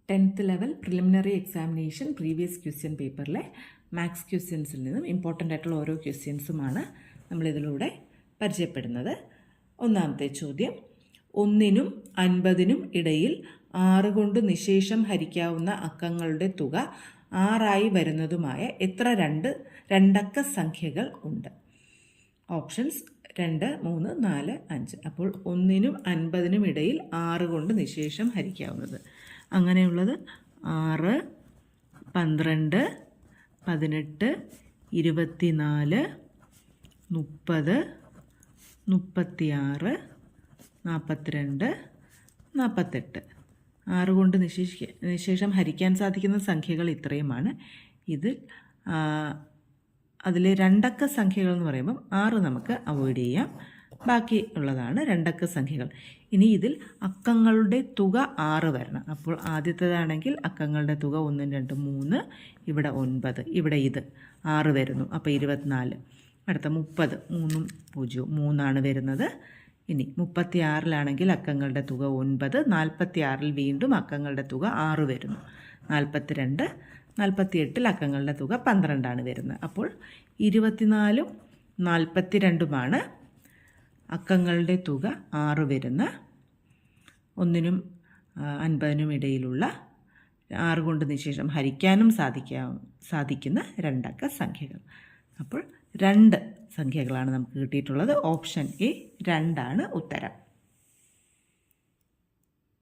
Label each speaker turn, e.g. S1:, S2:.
S1: 10th level preliminary examination previous question പേപ്പറിലെ maths ക്വസ്റ്റ്യൻസിൽ നിന്നും ഇമ്പോർട്ടൻ്റ് ആയിട്ടുള്ള ഓരോ ക്വസ്റ്റ്യൻസുമാണ് നമ്മളിതിലൂടെ പരിചയപ്പെടുന്നത്. ഒന്നാമത്തെ ചോദ്യം, 1നും 50നും ഇടയിൽ 6 കൊണ്ട് നിശേഷം ഹരിക്കാവുന്ന അക്കങ്ങളുടെ തുക 6 വരുന്നതുമായ എത്ര രണ്ടക്ക സംഖ്യകൾ ഉണ്ട്? ഓപ്ഷൻസ് 2, 3, 4, 5. അപ്പോൾ 1നും 50നും ഇടയിൽ 6 കൊണ്ട് നിശേഷം ഹരിക്കാവുന്നത് അങ്ങനെയുള്ളത് 6, 12, 18, 24, 30, 36, 42, 48. 6 കൊണ്ട് നിശേഷം ഹരിക്കാൻ സാധിക്കുന്ന സംഖ്യകൾ ഇത്രയുമാണ്. അതിലെ രണ്ടക്ക സംഖ്യകൾ എന്ന് പറയുമ്പം 6 നമുക്ക് അവോയ്ഡ് ചെയ്യാം. ബാക്കി ഉള്ളതാണ് രണ്ടക്ക സംഖ്യകൾ. ഇനി ഇതിൽ അക്കങ്ങളുടെ തുക 6 വരണം. അപ്പോൾ ആദ്യത്തേതാണെങ്കിൽ അക്കങ്ങളുടെ തുക 1, 2, 3, ഇവിടെ 9, ഇവിടെ ഇത് 6 വരുന്നു. അപ്പോൾ 24. അടുത്ത 30, 3, 0, 3 വരുന്നത്. ഇനി 36 അക്കങ്ങളുടെ തുക 9, 46 വീണ്ടും അക്കങ്ങളുടെ തുക 6 വരുന്നു. 42, 48 അക്കങ്ങളുടെ തുക 12 വരുന്നത്. അപ്പോൾ 24ഉം 42ഉമാണ് അക്കങ്ങളുടെ തുക 6 വരുന്ന 1നും 50നും ഇടയിലുള്ള 6 കൊണ്ട് നിശേഷം ഹരിക്കാനും സാധിക്കുന്ന രണ്ടക്ക സംഖ്യകൾ. അപ്പോൾ 2 സംഖ്യകളാണ് നമുക്ക് കിട്ടിയിട്ടുള്ളത്. ഓപ്ഷൻ എ 2 ഉത്തരം.